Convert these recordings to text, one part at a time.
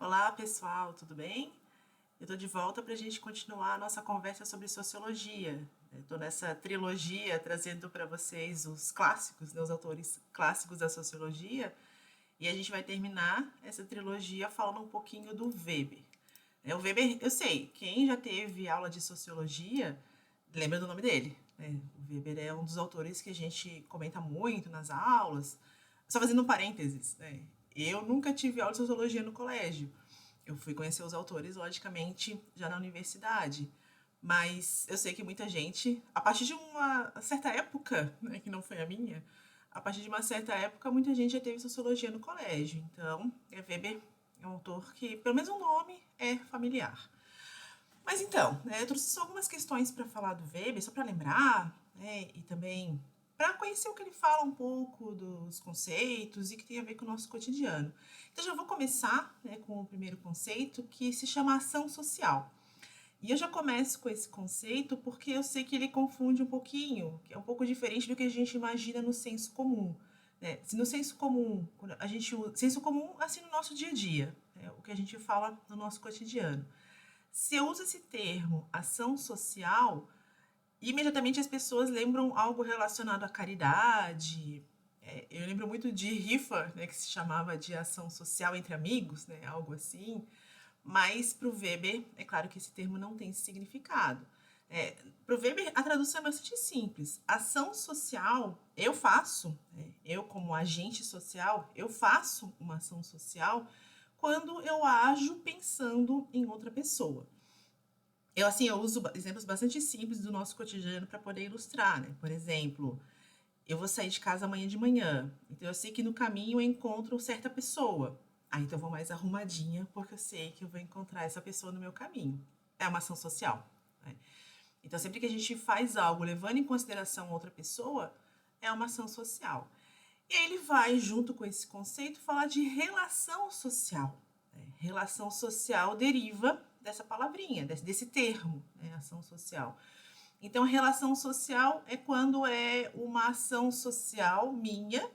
Olá, pessoal, tudo bem? Eu estou de volta para a gente continuar a nossa conversa sobre sociologia. Estou nessa trilogia trazendo para vocês os clássicos, né, os autores clássicos da sociologia, e a gente vai terminar essa trilogia falando um pouquinho do Weber. O Weber, eu sei, quem já teve aula de sociologia lembra do nome dele, né? O Weber é um dos autores que a gente comenta muito nas aulas. Só fazendo um parênteses, né? Eu nunca tive aula de sociologia no colégio. Eu fui conhecer os autores, logicamente, já na universidade. Mas eu sei que muita gente, a partir de uma certa época, né, que não foi a minha, a partir de uma certa época, muita gente já teve sociologia no colégio. Então, Weber é um autor que, pelo menos o nome, é familiar. Mas então, né, eu trouxe só algumas questões para falar do Weber, só para lembrar, né, e também para conhecer o que ele fala um pouco dos conceitos e que tem a ver com o nosso cotidiano. Então já vou começar, né, com o primeiro conceito, que se chama ação social. E eu já começo com esse conceito porque eu sei que ele confunde um pouquinho, que é um pouco diferente do que a gente imagina no senso comum. Né? Se no senso comum, quando a gente usa, senso comum assim no nosso dia a dia, né, o que a gente fala no nosso cotidiano. Se eu uso esse termo ação social, imediatamente as pessoas lembram algo relacionado à caridade. Eu lembro muito de rifa, né, que se chamava de ação social entre amigos, né, algo assim. Mas para o Weber, é claro que esse termo não tem esse significado. Para o Weber, a tradução é bastante simples. Ação social, eu faço, né, eu como agente social, eu faço uma ação social quando eu ajo pensando em outra pessoa. Eu uso exemplos bastante simples do nosso cotidiano para poder ilustrar, né? Por exemplo, eu vou sair de casa amanhã de manhã, então eu sei que no caminho eu encontro certa pessoa. Então eu vou mais arrumadinha, porque eu sei que eu vou encontrar essa pessoa no meu caminho. É uma ação social, né? Então sempre que a gente faz algo levando em consideração outra pessoa, é uma ação social. E aí ele vai, junto com esse conceito, falar de relação social. Relação social deriva dessa palavrinha, desse termo, né, ação social. Então, relação social é quando é uma ação social minha,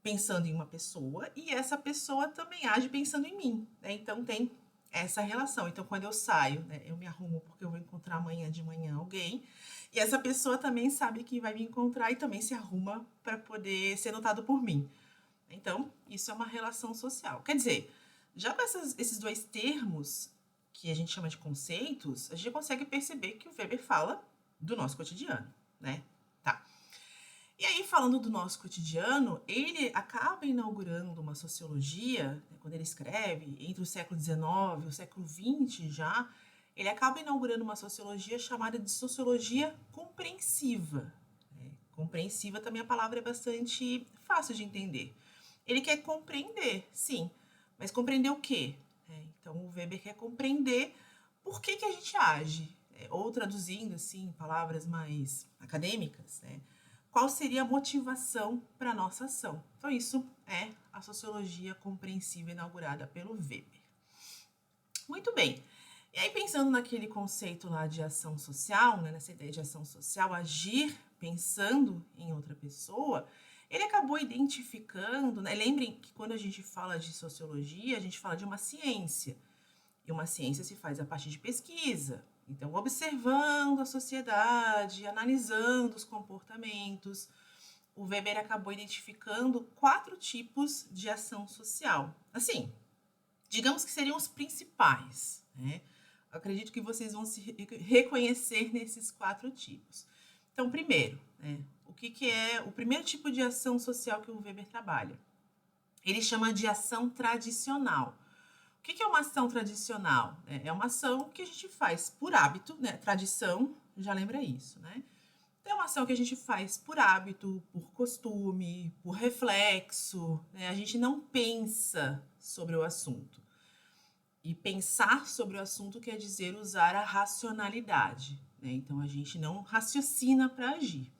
pensando em uma pessoa, e essa pessoa também age pensando em mim. Né? Então, tem essa relação. Então, quando eu saio, né, eu me arrumo porque eu vou encontrar amanhã de manhã alguém, e essa pessoa também sabe que vai me encontrar e também se arruma para poder ser notado por mim. Então, isso é uma relação social. Quer dizer, já com esses dois termos, que a gente chama de conceitos, a gente consegue perceber que o Weber fala do nosso cotidiano, né? Tá. E aí, falando do nosso cotidiano, ele acaba inaugurando uma sociologia, né, quando ele escreve, entre o século XIX e o século XX já, ele acaba inaugurando uma sociologia chamada de sociologia compreensiva. Compreensiva também a palavra é bastante fácil de entender. Ele quer compreender, sim, mas compreender o quê? Então o Weber quer compreender por que a gente age, ou traduzindo assim, palavras mais acadêmicas, né? Qual seria a motivação para a nossa ação? Então isso é a sociologia compreensiva inaugurada pelo Weber. Muito bem. E aí, pensando naquele conceito lá de ação social, né, nessa ideia de ação social, agir pensando em outra pessoa, ele acabou identificando, né? Lembrem que quando a gente fala de sociologia, a gente fala de uma ciência. E uma ciência se faz a partir de pesquisa. Então, observando a sociedade, analisando os comportamentos, o Weber acabou identificando 4 tipos de ação social. Assim, digamos que seriam os principais, né? Acredito que vocês vão se reconhecer nesses 4 tipos. Então, primeiro, né, o que é o primeiro tipo de ação social que o Weber trabalha? Ele chama de ação tradicional. O que é uma ação tradicional? É uma ação que a gente faz por hábito, né? Tradição, já lembra isso, né? Então, é uma ação que a gente faz por hábito, por costume, por reflexo, né? A gente não pensa sobre o assunto. E pensar sobre o assunto quer dizer usar a racionalidade, né? Então a gente não raciocina para agir.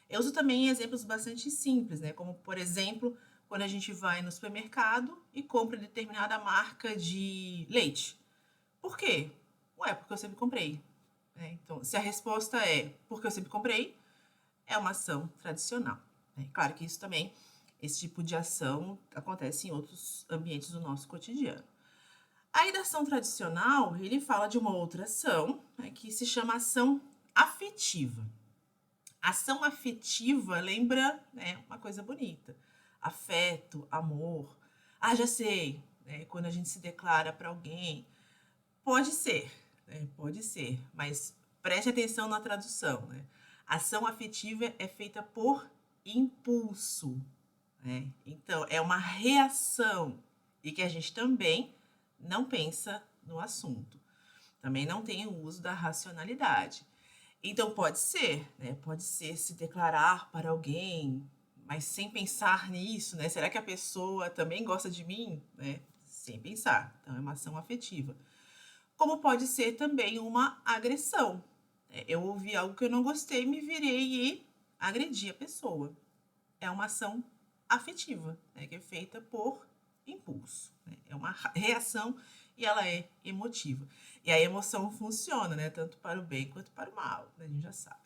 Eu uso também exemplos bastante simples, né? Como, por exemplo, quando a gente vai no supermercado e compra determinada marca de leite. Por quê? Ué, porque eu sempre comprei. Então, se a resposta é porque eu sempre comprei, é uma ação tradicional. Claro que isso também, esse tipo de ação acontece em outros ambientes do nosso cotidiano. Aí da ação tradicional, ele fala de uma outra ação, né, que se chama ação afetiva. Ação afetiva lembra, né, uma coisa bonita. Afeto, amor. Ah, já sei, né, quando a gente se declara para alguém. Pode ser, né, pode ser, mas preste atenção na tradução, né? Ação afetiva é feita por impulso, né? Então, é uma reação e que a gente também não pensa no assunto. Também não tem o uso da racionalidade. Então, pode ser, né? Pode ser se declarar para alguém, mas sem pensar nisso, né? Será que a pessoa também gosta de mim? Né? Sem pensar. Então, é uma ação afetiva. Como pode ser também uma agressão. Eu ouvi algo que eu não gostei, me virei e agredi a pessoa. É uma ação afetiva, né, que é feita por impulso. Né? É uma reação e ela é emotiva. E a emoção funciona, né, tanto para o bem quanto para o mal, né, a gente já sabe.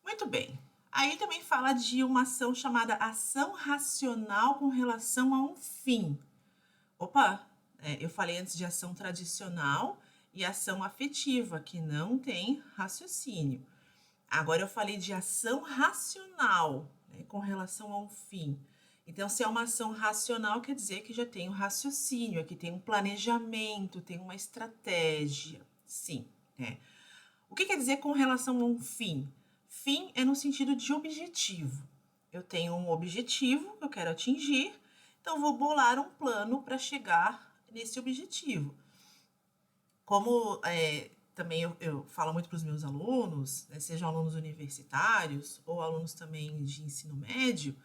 Muito bem. Aí também fala de uma ação chamada ação racional com relação a um fim. Opa, eu falei antes de ação tradicional e ação afetiva, que não tem raciocínio. Agora eu falei de ação racional, né, com relação ao fim. Então, se é uma ação racional, quer dizer que já tem um raciocínio, que tem um planejamento, tem uma estratégia. Sim, né? O que quer dizer com relação a um fim? Fim é no sentido de objetivo. Eu tenho um objetivo que eu quero atingir, então vou bolar um plano para chegar nesse objetivo. Como também eu falo muito para os meus alunos, né, sejam alunos universitários ou alunos também de ensino médio,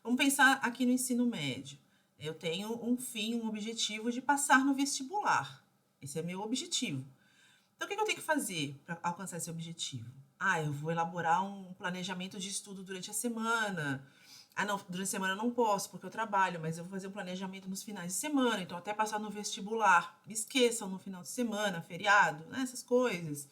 vamos pensar aqui no ensino médio. Eu tenho um fim, um objetivo de passar no vestibular. Esse é meu objetivo. Então, o que eu tenho que fazer para alcançar esse objetivo? Ah, eu vou elaborar um planejamento de estudo durante a semana. Ah, não, durante a semana eu não posso, porque eu trabalho, mas eu vou fazer um planejamento nos finais de semana, então até passar no vestibular. Me esqueçam no final de semana, feriado, né, essas coisas.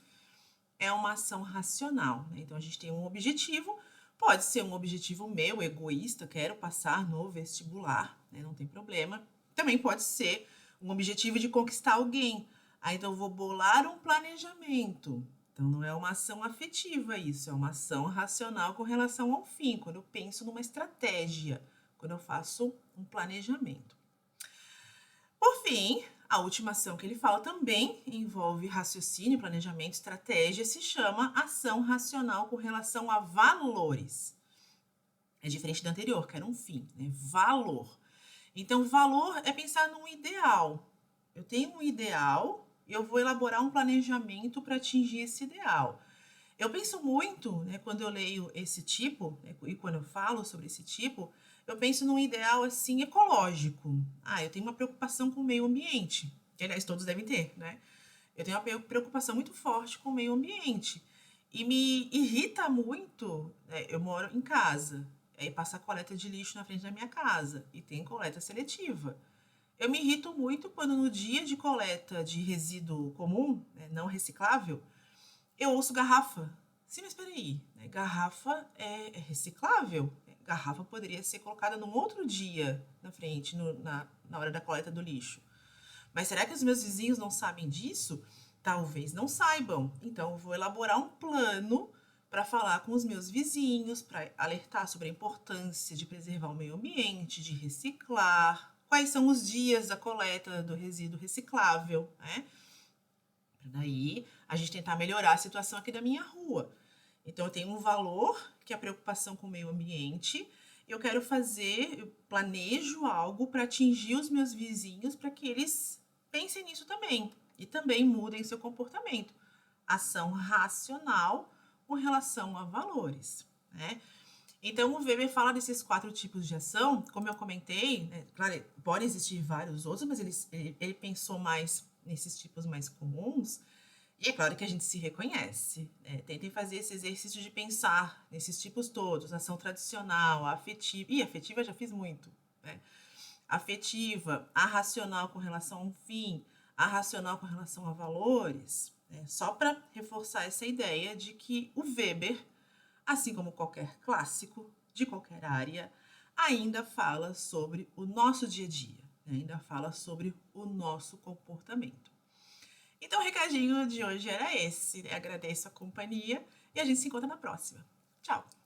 É uma ação racional, né? Então a gente tem um objetivo, pode ser um objetivo meu, egoísta, quero passar no vestibular, né, não tem problema. Também pode ser um objetivo de conquistar alguém. Ah, então eu vou bolar um planejamento. Então não é uma ação afetiva isso, é uma ação racional com relação ao fim, quando eu penso numa estratégia, quando eu faço um planejamento. Por fim, a última ação que ele fala também envolve raciocínio, planejamento, estratégia, se chama ação racional com relação a valores. É diferente da anterior, que era um fim, né? Valor. Então, valor é pensar num ideal. Eu tenho um ideal, eu vou elaborar um planejamento para atingir esse ideal. Eu penso muito, né, quando eu leio esse tipo, né, e quando eu falo sobre esse tipo, eu penso num ideal assim ecológico. Ah, eu tenho uma preocupação com o meio ambiente, que aliás todos devem ter, né? Eu tenho uma preocupação muito forte com o meio ambiente. E me irrita muito, né, eu moro em casa, aí passa a coleta de lixo na frente da minha casa e tem coleta seletiva. Eu me irrito muito quando no dia de coleta de resíduo comum, né, não reciclável, eu ouço garrafa. Sim, mas peraí, né? Garrafa é reciclável. Garrafa poderia ser colocada num outro dia na frente, na hora da coleta do lixo. Mas será que os meus vizinhos não sabem disso? Talvez não saibam. Então, eu vou elaborar um plano para falar com os meus vizinhos, para alertar sobre a importância de preservar o meio ambiente, de reciclar, quais são os dias da coleta do resíduo reciclável, né? Para daí a gente tentar melhorar a situação aqui da minha rua. Então, eu tenho um valor, que é a preocupação com o meio ambiente. Eu quero fazer, eu planejo algo para atingir os meus vizinhos, para que eles pensem nisso também e também mudem seu comportamento. Ação racional com relação a valores, né? Então, o Weber fala desses 4 tipos de ação, como eu comentei, né, claro, podem existir vários outros, mas ele pensou mais nesses tipos mais comuns, e é claro que a gente se reconhece. Né? Tentem fazer esse exercício de pensar nesses tipos todos, ação tradicional, afetiva. Ih, afetiva eu já fiz muito. Né? Afetiva, a racional com relação a um fim, a racional com relação a valores. Né? Só para reforçar essa ideia de que o Weber, assim como qualquer clássico de qualquer área, ainda fala sobre o nosso dia a dia. Ainda fala sobre o nosso comportamento. Então, o recadinho de hoje era esse. Agradeço a companhia e a gente se encontra na próxima. Tchau!